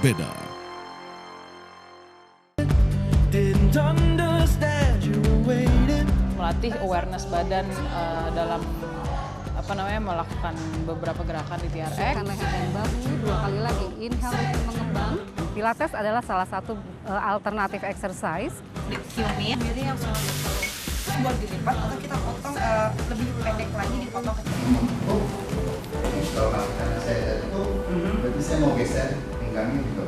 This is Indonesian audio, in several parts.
berbeda. Melatih awareness badan dalam melakukan beberapa gerakan di TRX. Tekan leher dan bahu, 2 kali lagi. Inhale, ritme mengembang. Pilates adalah salah satu alternatif exercise. Diciumin, jadi yang buat dilipat atau kita potong lebih pendek lagi, dipotong kecil. Kalau karena saya itu, berarti saya mau geser pinggangnya gitu.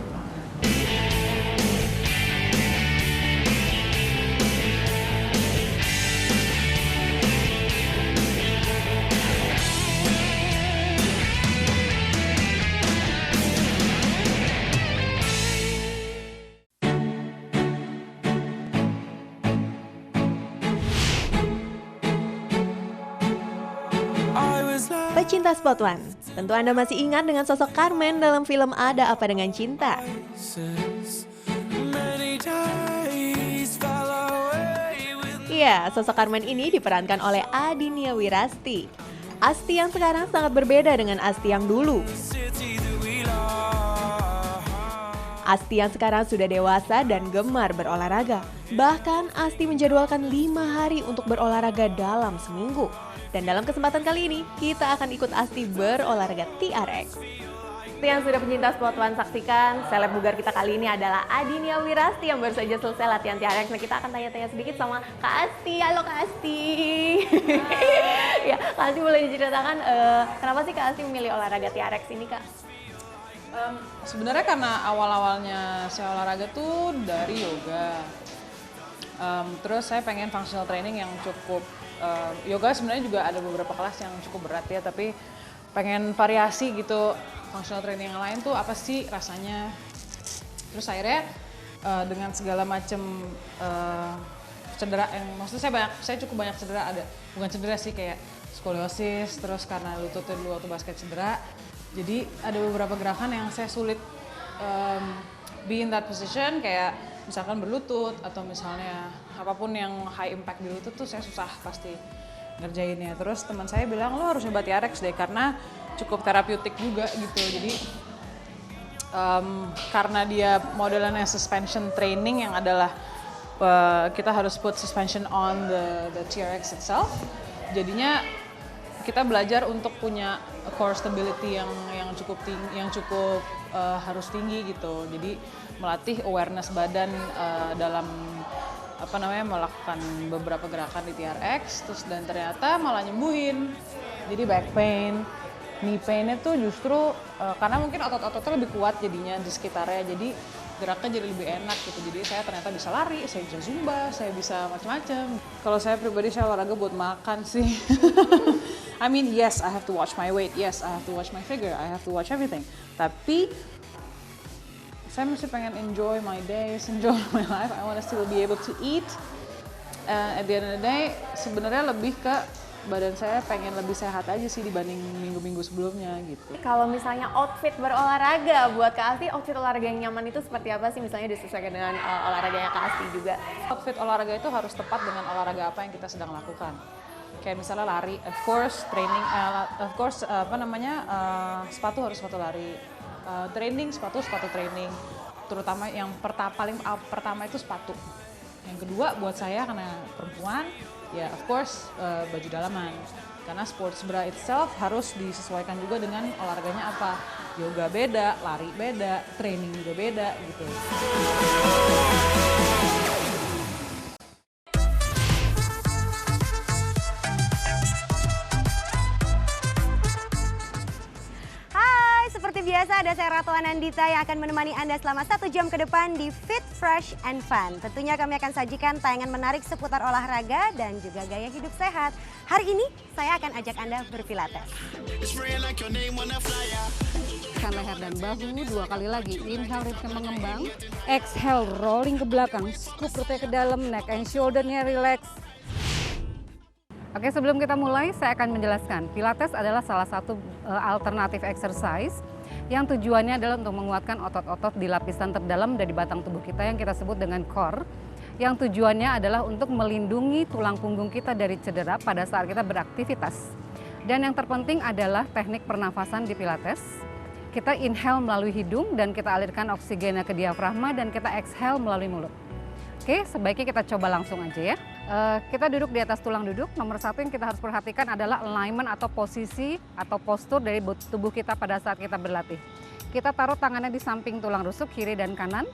Pecinta Spot One, tentu Anda masih ingat dengan sosok Carmen dalam film Ada Apa Dengan Cinta. Iya, sosok Carmen ini diperankan oleh Adinia Wirasti. Asti yang sekarang sangat berbeda dengan Asti yang dulu. Asti yang sekarang sudah dewasa dan gemar berolahraga. Bahkan Asti menjadwalkan 5 hari untuk berolahraga dalam seminggu. Dan dalam kesempatan kali ini, kita akan ikut Asti berolahraga TRX. Seperti yang sudah pecinta Spot One saksikan, seleb bugar kita kali ini adalah Adinia Wirasti yang baru saja selesai latihan TRX. Nah, kita akan tanya-tanya sedikit sama Kak Asti. Halo Kak Asti. Ya, Kak Asti boleh diceritakan kenapa sih Kak Asti memilih olahraga TRX ini, Kak? Sebenarnya karena awal-awalnya saya olahraga tuh dari yoga. Terus saya pengen functional training yang cukup yoga sebenarnya juga ada beberapa kelas yang cukup berat ya, tapi pengen variasi gitu, functional training yang lain tuh apa sih rasanya. Terus akhirnya dengan segala macam cedera yang maksudnya saya cukup banyak cedera, ada bukan cedera sih, kayak skoliosis, terus karena lututnya dulu waktu basket cedera. Jadi ada beberapa gerakan yang saya sulit be in that position, kayak misalkan berlutut atau misalnya apapun yang high impact di lutut tuh saya susah pasti ngerjainnya. Terus teman saya bilang lo harus coba TRX deh karena cukup terapeutik juga gitu. Jadi karena dia modelannya suspension training yang adalah kita harus put suspension on the TRX itself. Jadinya kita belajar untuk punya core stability yang cukup tinggi, yang cukup harus tinggi gitu. Jadi melatih awareness badan dalam melakukan beberapa gerakan di TRX, dan ternyata malah nyembuhin. Jadi back pain, knee pain itu justru karena mungkin otot-ototnya lebih kuat jadinya di sekitarnya, jadi geraknya jadi lebih enak gitu. Jadi saya ternyata bisa lari, saya bisa zumba, saya bisa macam-macam. Kalau saya pribadi, saya olahraga buat makan sih. I mean, yes, I have to watch my weight, yes, I have to watch my figure, I have to watch everything. Tapi saya masih pengen enjoy my days, enjoy my life. I want to still be able to eat. At the end of the day, sebenarnya lebih ke badan saya pengen lebih sehat aja sih dibanding minggu-minggu sebelumnya gitu. Kalau misalnya outfit berolahraga buat Kak Asti, outfit olahraga yang nyaman itu seperti apa sih? Misalnya disesuaikan dengan olahraganya Kak Asti juga. Outfit olahraga itu harus tepat dengan olahraga apa yang kita sedang lakukan. Kayak misalnya lari, of course training, sepatu harus sepatu lari. Training, sepatu training, terutama yang paling pertama itu sepatu. Yang kedua buat saya karena perempuan, ya of course baju dalaman. Karena sports bra itself harus disesuaikan juga dengan olahraganya apa. Yoga beda, lari beda, training juga beda gitu. Seperti biasa ada saya Ratu Anandita yang akan menemani Anda selama 1 jam ke depan di Fit, Fresh, and Fun. Tentunya kami akan sajikan tayangan menarik seputar olahraga dan juga gaya hidup sehat. Hari ini saya akan ajak Anda berpilates. Tekan leher dan bahu, 2 kali lagi. Inhale, ritme mengembang. Exhale, rolling ke belakang. Scoop perutnya ke dalam, neck and shoulder-nya relax. Oke, sebelum kita mulai, saya akan menjelaskan. Pilates adalah salah satu alternatif exercise yang tujuannya adalah untuk menguatkan otot-otot di lapisan terdalam dari batang tubuh kita yang kita sebut dengan core. Yang tujuannya adalah untuk melindungi tulang punggung kita dari cedera pada saat kita beraktivitas. Dan yang terpenting adalah teknik pernafasan di Pilates. Kita inhale melalui hidung dan kita alirkan oksigennya ke diafragma dan kita exhale melalui mulut. Oke, sebaiknya kita coba langsung aja ya. Kita duduk di atas tulang duduk. Nomor satu yang kita harus perhatikan adalah alignment atau posisi atau postur dari tubuh kita pada saat kita berlatih. Kita taruh tangannya di samping tulang rusuk kiri dan kanan.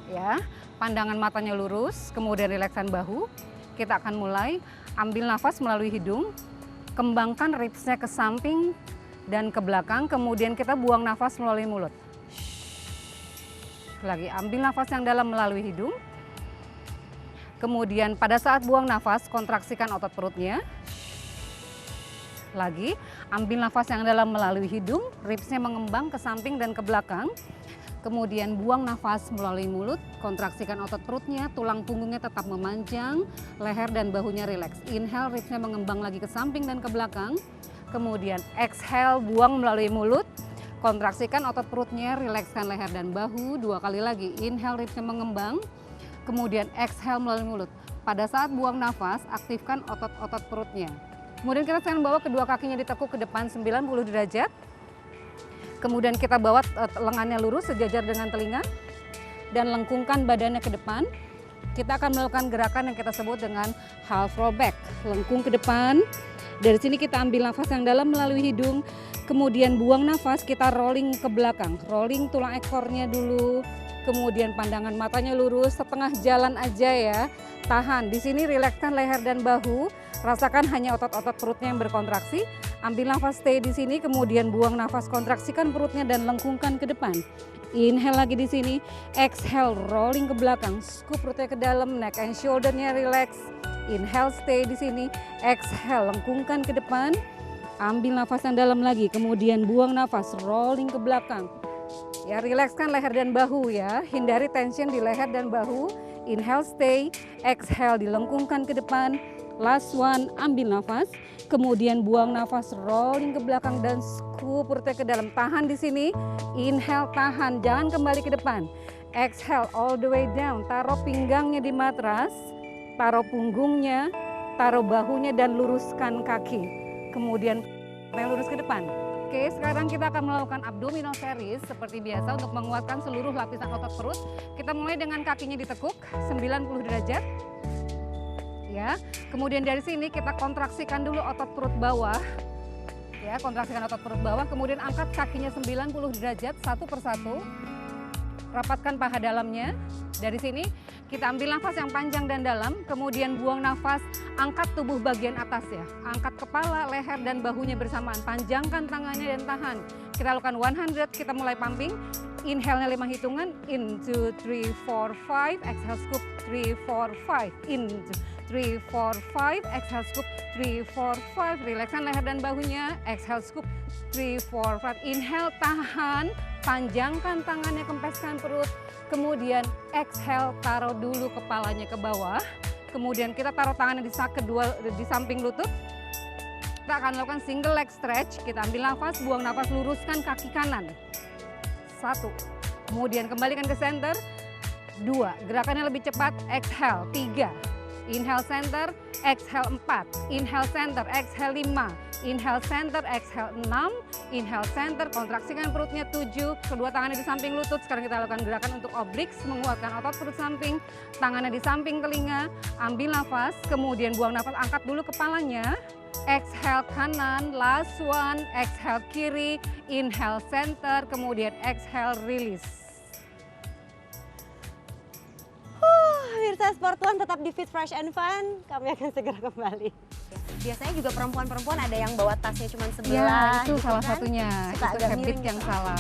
Ya, pandangan matanya lurus, kemudian rileksan bahu. Kita akan mulai ambil nafas melalui hidung, kembangkan ribsnya ke samping dan ke belakang, kemudian kita buang nafas melalui mulut. Lagi ambil nafas yang dalam melalui hidung. Kemudian pada saat buang nafas, kontraksikan otot perutnya. Lagi, ambil nafas yang dalam melalui hidung, ribsnya mengembang ke samping dan ke belakang. Kemudian buang nafas melalui mulut, kontraksikan otot perutnya, tulang punggungnya tetap memanjang, leher dan bahunya rileks. Inhale, ribsnya mengembang lagi ke samping dan ke belakang. Kemudian exhale, buang melalui mulut, kontraksikan otot perutnya, rilekskan leher dan bahu. 2 kali lagi, inhale, ribsnya mengembang. Kemudian exhale melalui mulut. Pada saat buang nafas, aktifkan otot-otot perutnya. Kemudian kita sekarang bawa kedua kakinya ditekuk ke depan 90 derajat. Kemudian kita bawa lengannya lurus sejajar dengan telinga. Dan lengkungkan badannya ke depan. Kita akan melakukan gerakan yang kita sebut dengan half roll back. Lengkung ke depan. Dari sini kita ambil nafas yang dalam melalui hidung. Kemudian buang nafas, kita rolling ke belakang. Rolling tulang ekornya dulu. Kemudian pandangan matanya lurus, setengah jalan aja ya. Tahan, di sini rilekskan leher dan bahu. Rasakan hanya otot-otot perutnya yang berkontraksi. Ambil nafas, stay di sini, kemudian buang nafas, kontraksikan perutnya dan lengkungkan ke depan. Inhale lagi di sini, exhale, rolling ke belakang, scoop perutnya ke dalam, neck and shoulder-nya relax. Inhale, stay di sini, exhale, lengkungkan ke depan. Ambil nafas yang dalam lagi, kemudian buang nafas, rolling ke belakang. Ya, rilekskan leher dan bahu ya, hindari tension di leher dan bahu. Inhale, stay, exhale, dilengkungkan ke depan. Last one, ambil nafas, kemudian buang nafas, rolling ke belakang dan scoop perutnya ke dalam. Tahan di sini, inhale, tahan, jangan kembali ke depan. Exhale, all the way down, taruh pinggangnya di matras, taruh punggungnya, taruh bahunya dan luruskan kaki. Kemudian lurus ke depan. Oke, sekarang kita akan melakukan abdominal series seperti biasa untuk menguatkan seluruh lapisan otot perut. Kita mulai dengan kakinya ditekuk 90 derajat. Ya. Kemudian dari sini kita kontraksikan dulu otot perut bawah. Ya, kontraksikan otot perut bawah, kemudian angkat kakinya 90 derajat satu persatu. Rapatkan paha dalamnya. Dari sini kita ambil nafas yang panjang dan dalam, kemudian buang nafas, angkat tubuh bagian atas ya. Angkat kepala, leher dan bahunya bersamaan. Panjangkan tangannya dan tahan. Kita lakukan 100, kita mulai pumping. Inhale-nya 5 hitungan, in 2, 3, 4, 5, exhale scoop 3, 4, 5, in 3, 4, 5, exhale scoop 3, 4, 5, rilekskan leher dan bahunya, exhale scoop 3, 4, 5, inhale, tahan, panjangkan tangannya, kempeskan perut, kemudian exhale, taruh dulu kepalanya ke bawah, kemudian kita taruh tangannya di samping lutut. Kita akan lakukan single leg stretch, kita ambil nafas, buang nafas, luruskan kaki kanan. 1, kemudian kembalikan ke center. 2, gerakannya lebih cepat, exhale. 3, inhale center, exhale 4, inhale center, exhale 5, inhale center, exhale 6, inhale center, kontraksikan perutnya 7, kedua tangannya di samping lutut. Sekarang kita lakukan gerakan untuk obliques, menguatkan otot perut samping, tangannya di samping telinga, ambil nafas, kemudian buang nafas, angkat dulu kepalanya, exhale kanan, last one, exhale kiri, inhale center, kemudian exhale release. Pemirsa Sport One tetap di Fit Fresh and Fun. Kami akan segera kembali. Biasanya juga perempuan-perempuan ada yang bawa tasnya cuma sebelah. Ya, itu gitu salah kan? satunya. Suka Itu agak habit miring yang gitu. salah.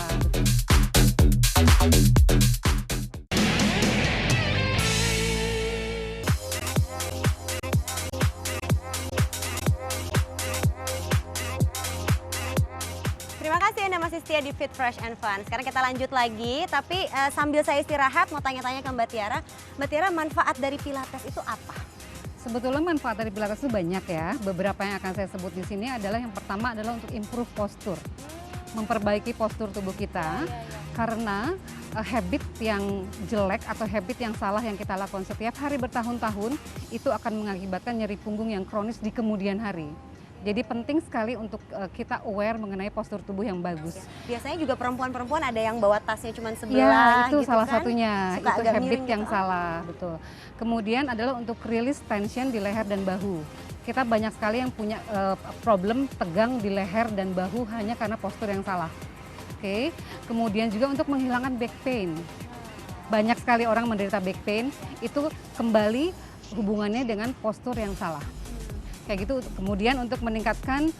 Terima kasih Anda masih setia di Fit Fresh and Fun. Sekarang kita lanjut lagi, tapi sambil saya istirahat mau tanya-tanya ke Mbak Tiara. Mbak Tiara, manfaat dari Pilates itu apa? Sebetulnya manfaat dari Pilates itu banyak ya. Beberapa yang akan saya sebut di sini adalah yang pertama adalah untuk improve postur. Memperbaiki postur tubuh kita. Karena habit yang jelek atau habit yang salah yang kita lakukan setiap hari bertahun-tahun itu akan mengakibatkan nyeri punggung yang kronis di kemudian hari. Jadi penting sekali untuk kita aware mengenai postur tubuh yang bagus. Biasanya juga perempuan-perempuan ada yang bawa tasnya cuma Iya, sebelah itu gitu salah kan. satunya. Suka Itu agak habit miring yang gitu. salah, betul. Kemudian adalah untuk release tension di leher dan bahu. Kita banyak sekali yang punya problem tegang di leher dan bahu hanya karena postur yang salah. Oke. Kemudian juga untuk menghilangkan back pain. Banyak sekali orang menderita back pain, itu kembali hubungannya dengan postur yang salah. Kayak gitu. Kemudian untuk meningkatkan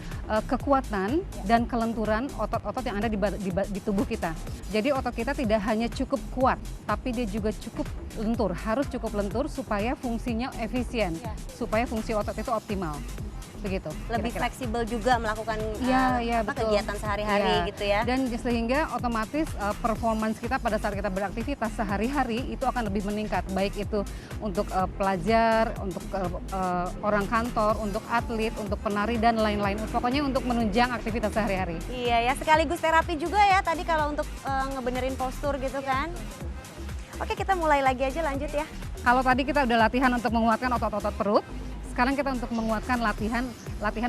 kekuatan dan kelenturan otot-otot yang ada di tubuh kita. Jadi otot kita tidak hanya cukup kuat, tapi dia juga cukup lentur. Harus cukup lentur supaya fungsinya efisien, supaya fungsi otot itu optimal. Begitu. Lebih kira-kira. fleksibel juga melakukan Betul. kegiatan sehari-hari Iya. gitu ya. Dan sehingga otomatis performance kita pada saat kita beraktivitas sehari-hari itu akan lebih meningkat. Baik itu untuk pelajar, untuk orang kantor, untuk atlet, untuk penari dan lain-lain. Pokoknya untuk menunjang aktivitas sehari-hari. Iya ya, sekaligus terapi juga ya tadi kalau untuk ngebenerin postur gitu kan. Oke, kita mulai lagi aja, lanjut ya. Kalau tadi kita udah latihan untuk menguatkan otot-otot perut, sekarang kita untuk menguatkan latihan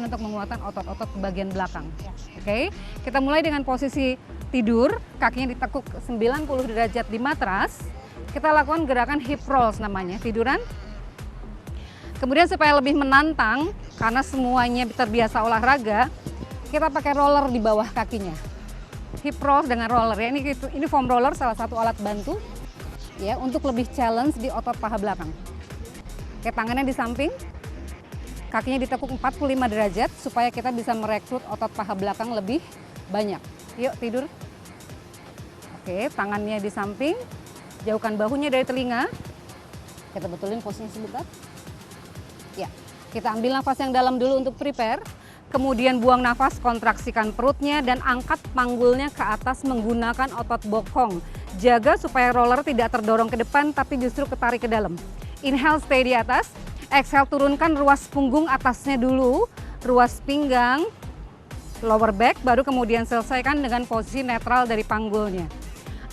untuk menguatkan otot-otot bagian belakang. Oke, kita mulai dengan posisi tidur, kakinya ditekuk 90 derajat di matras. Kita lakukan gerakan hip rolls namanya, tiduran. Kemudian supaya lebih menantang, karena semuanya terbiasa olahraga, kita pakai roller di bawah kakinya. Hip rolls dengan roller ya, ini foam roller salah satu alat bantu ya untuk lebih challenge di otot paha belakang. Oke, tangannya di samping. Kakinya ditekuk 45 derajat supaya kita bisa merekrut otot paha belakang lebih banyak. Yuk tidur. Oke, tangannya di samping. Jauhkan bahunya dari telinga. Kita betulin posisinya sebentar. Ya, kita ambil nafas yang dalam dulu untuk prepare. Kemudian buang nafas, kontraksikan perutnya dan angkat panggulnya ke atas menggunakan otot bokong. Jaga supaya roller tidak terdorong ke depan tapi justru ketarik ke dalam. Inhale, stay di atas. Exhale, turunkan ruas punggung atasnya dulu, ruas pinggang, lower back, baru kemudian selesaikan dengan posisi netral dari panggulnya.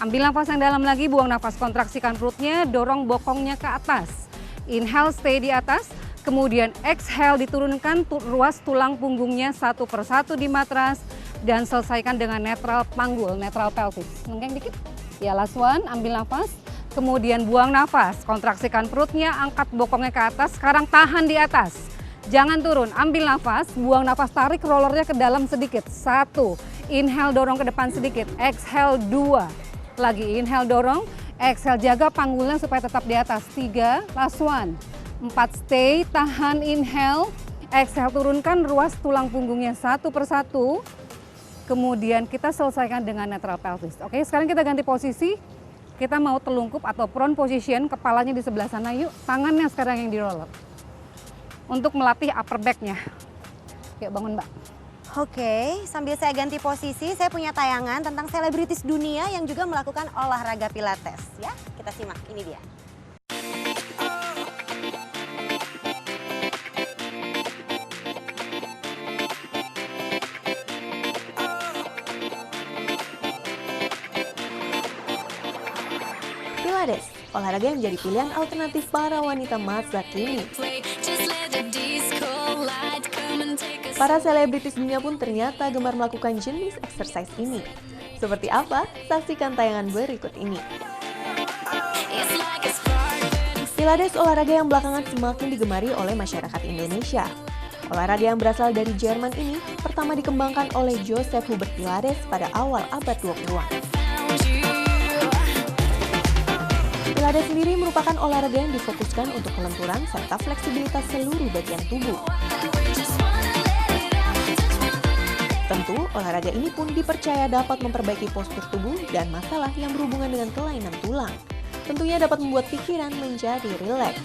Ambil nafas yang dalam lagi, buang nafas, kontraksikan perutnya, dorong bokongnya ke atas. Inhale, stay di atas, kemudian exhale, diturunkan ruas tulang punggungnya satu persatu di matras, dan selesaikan dengan netral panggul, netral pelvis. Nengkeng dikit. Ya, last one, ambil nafas. Kemudian buang nafas, kontraksikan perutnya, angkat bokongnya ke atas, sekarang tahan di atas. Jangan turun, ambil nafas, buang nafas, tarik rollernya ke dalam sedikit. 1, inhale dorong ke depan sedikit, exhale 2. Lagi inhale dorong, exhale jaga panggulnya supaya tetap di atas. 3, last one. 4, stay, tahan, inhale, exhale turunkan ruas tulang punggungnya satu persatu. Kemudian kita selesaikan dengan netral pelvis. Oke, sekarang kita ganti posisi. Kita mau telungkup atau prone position, kepalanya di sebelah sana yuk. Tangannya sekarang yang di roller. Untuk melatih upper back-nya. Yuk bangun Mbak. Oke, sambil saya ganti posisi, saya punya tayangan tentang selebritis dunia yang juga melakukan olahraga pilates. Ya, kita simak, ini dia. Pilates, olahraga yang menjadi pilihan alternatif para wanita masa kini. Para selebritis dunia pun ternyata gemar melakukan jenis exercise ini. Seperti apa? Saksikan tayangan berikut ini. Pilates olahraga yang belakangan semakin digemari oleh masyarakat Indonesia. Olahraga yang berasal dari Jerman ini pertama dikembangkan oleh Joseph Hubert Pilates pada awal abad 20-an. Pilates sendiri merupakan olahraga yang difokuskan untuk kelenturan serta fleksibilitas seluruh bagian tubuh. Tentu, olahraga ini pun dipercaya dapat memperbaiki postur tubuh dan masalah yang berhubungan dengan kelainan tulang. Tentunya dapat membuat pikiran menjadi rileks.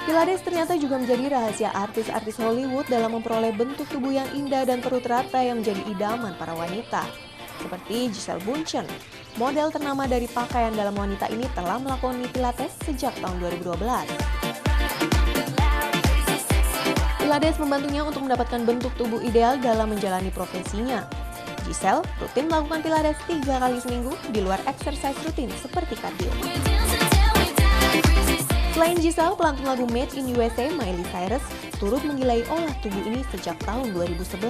Pilates ternyata juga menjadi rahasia artis-artis Hollywood dalam memperoleh bentuk tubuh yang indah dan perut rata yang menjadi idaman para wanita. Seperti Giselle Bündchen, model ternama dari pakaian dalam wanita ini telah melakukan Pilates sejak tahun 2012. Pilates membantunya untuk mendapatkan bentuk tubuh ideal dalam menjalani profesinya. Giselle rutin melakukan Pilates 3 kali seminggu di luar exercise rutin seperti kardio. Selain Giselle, pelantun lagu Made in USA Miley Cyrus turut menggilai olah tubuh ini sejak tahun 2011.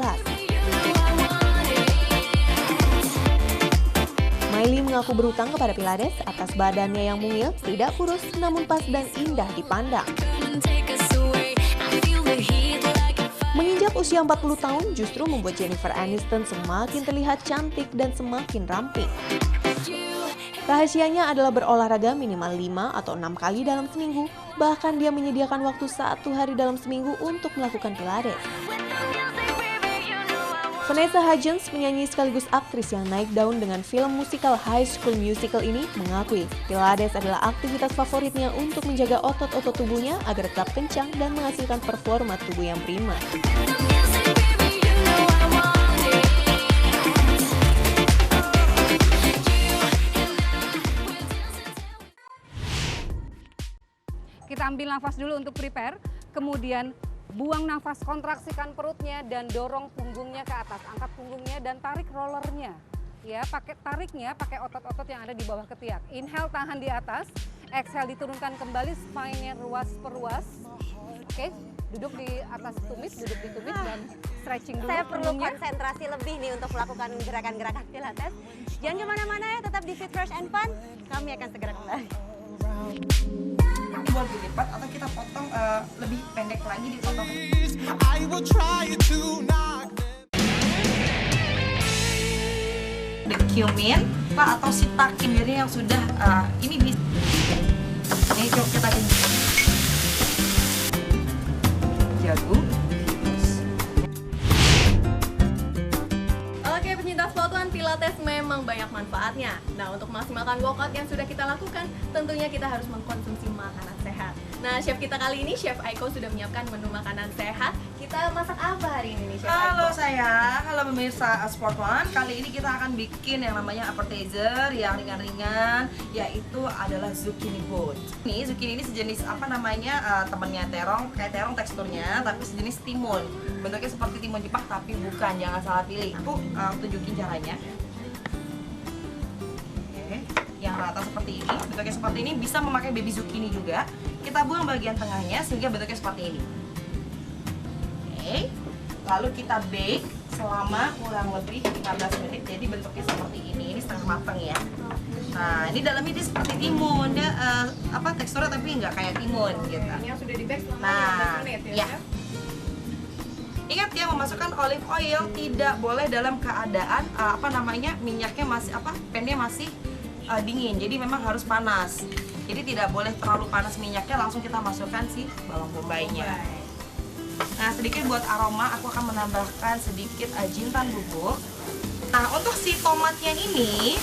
Miley mengaku berhutang kepada Pilates atas badannya yang mungil, tidak kurus, namun pas dan indah dipandang. Menginjak usia 40 tahun justru membuat Jennifer Aniston semakin terlihat cantik dan semakin ramping. Rahasianya adalah berolahraga minimal 5 atau 6 kali dalam seminggu, bahkan dia menyediakan waktu 1 hari dalam seminggu untuk melakukan Pilates. Vanessa Hudgens, penyanyi sekaligus aktris yang naik daun dengan film musikal High School Musical ini, mengakui Pilates adalah aktivitas favoritnya untuk menjaga otot-otot tubuhnya agar tetap kencang dan menghasilkan performa tubuh yang prima. Kita ambil nafas dulu untuk prepare, kemudian buang nafas, kontraksikan perutnya dan dorong punggungnya ke atas. Angkat punggungnya dan tarik rollernya. Ya, tariknya pakai otot-otot yang ada di bawah ketiak. Inhale, tahan di atas. Exhale, diturunkan kembali, spine-nya ruas per ruas. Oke, duduk di atas tumit, duduk di tumit dan stretching dulu. Saya perlu punggungnya. konsentrasi lebih nih untuk melakukan gerakan-gerakan Pilates. Jangan kemana-mana ya, tetap di Fit Fresh and Fun. Kami akan segera kembali. Buat dilipat atau kita potong lebih pendek lagi dipotong. I will try to knock The cumin atau shiitake jadi yang sudah ini bisa. Ini coba kita jagung. Oke penyintas Fotuan, Pilates memang banyak manfaatnya. Nah untuk memaksimalkan workout yang sudah kita lakukan, tentunya kita harus mengkonsumsi makanan sehat. Nah chef kita kali ini, Chef Aiko sudah menyiapkan menu makanan sehat. Kita masak apa hari ini nih Chef Aiko? Halo sayang, halo pemirsa Sport One. Kali ini kita akan bikin yang namanya appetizer yang ringan-ringan, yaitu adalah zucchini boat. Ini zucchini ini sejenis apa namanya temannya terong, kayak terong teksturnya, tapi sejenis timun. Bentuknya seperti timun Jepang tapi bukan, jangan salah pilih. Aku tunjukin caranya. Oke, yang rata seperti ini, bentuknya seperti ini, bisa memakai baby zucchini juga. Kita buang bagian tengahnya sehingga bentuknya seperti ini. Oke, lalu kita bake selama kurang lebih 15 menit, jadi bentuknya seperti ini setengah matang ya. Nah, ini dalamnya dia seperti timun, dia teksturnya tapi nggak kayak timun gitu. Ini yang sudah di-bake selama 15 menit ya, ya. Chef? Ingat ya, memasukkan olive oil tidak boleh dalam keadaan minyaknya masih pannya masih dingin. Jadi memang harus panas. Jadi tidak boleh terlalu panas minyaknya, langsung kita masukkan si bawang bombaynya. Nah, sedikit buat aroma, aku akan menambahkan sedikit jintan bubuk. Nah, untuk si tomatnya ini,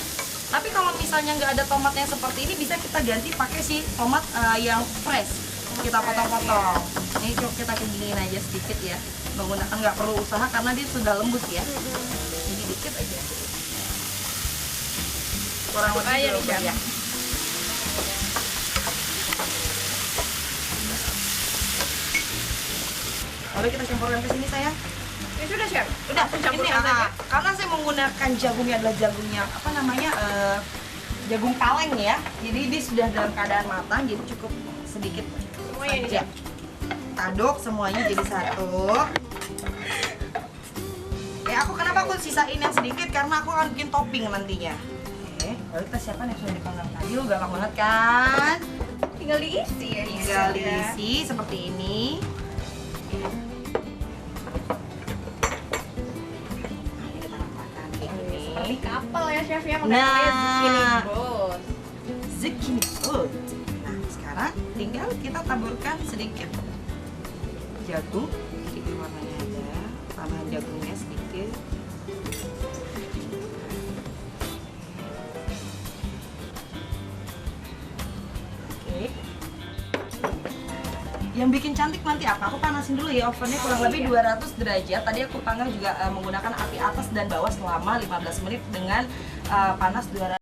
tapi kalau misalnya nggak ada tomatnya seperti ini, bisa kita ganti pakai si tomat yang fresh. Kita potong-potong. Ini coba kita keringin aja sedikit ya. Menggunakan nggak perlu usaha karena dia sudah lembut ya. Jadi dikit aja. Kurang lebih ya. Lalu kita campurkan ke sini sayang. Ya sudah Chef. Udah, campurkan ini saja. karena saya menggunakan jagungnya adalah jagungnya jagung kaleng ya. Jadi dia sudah dalam keadaan matang, jadi cukup sedikit Semuanya ini, saja. Aduk semuanya jadi satu. Ya, kenapa aku sisain yang sedikit karena aku akan bikin topping nantinya. Oke, lalu kita siapkan yang sudah dipanggang tadi. Gampang banget kan? Tinggal diisi ya. Tinggal diisi seperti ini. Seperti kapal ya Chef ya, Nah. zucchini boat. Zucchini boat. Nah, sekarang tinggal kita taburkan sedikit jagung, sedikit warnanya ada, tambahan jagungnya sedikit. Oke. Yang bikin cantik nanti apa? Aku panasin dulu ya ovennya kurang lebih 200 derajat. Tadi aku panggang juga menggunakan api atas dan bawah selama 15 menit dengan panas 200.